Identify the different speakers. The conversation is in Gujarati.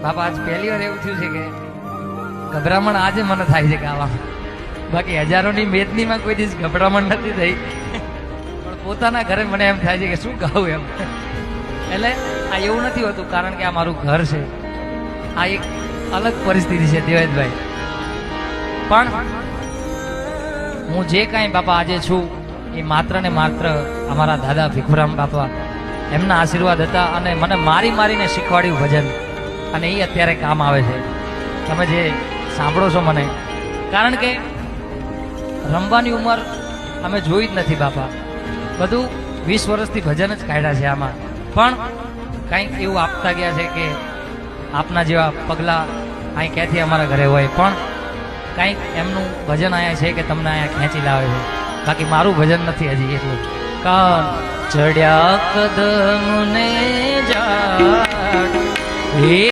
Speaker 1: બાપા આજ પહેલી વાર એવું થયું છે કે ગભરામણ આજે મને થાય છે કે આવા, બાકી હજારોની મેદનીમાં કોઈ દિવસ ગભરામણ નથી થઈ, પણ પોતાના ઘરે મને એમ થાય છે કે શું કહું એમ. એટલે આ એવું નથી હોતું, કારણ કે આ મારું ઘર છે, આ એક અલગ પરિસ્થિતિ છે દેવેશભાઈ. પણ હું જે કાંઈ બાપા આજે છું એ માત્ર ને માત્ર અમારા દાદા ભીખુરામ બાપા એમના આશીર્વાદ હતા, અને મને મારી મારીને શીખવાડ્યું ભજન, અને એ અત્યારે કામ આવે છે. તમે જે સાંભળો છો મને, કારણ કે રમવાની ઉંમર અમે જોઈ જ નથી બાપા, બધું 20 વર્ષથી ભજન જ કાઢ્યા છે આમાં, પણ કંઈક એવું આપતા ગયા છે કે આપના જેવા પગલાં અહીં ક્યાંથી અમારા ઘરે હોય, પણ કંઈક એમનું ભજન અહીંયા છે કે તમને અહીંયા ખેંચી લાવે છે, બાકી મારું ભજન નથી હજી એટલું. કાન ચડ્યા કદમને જા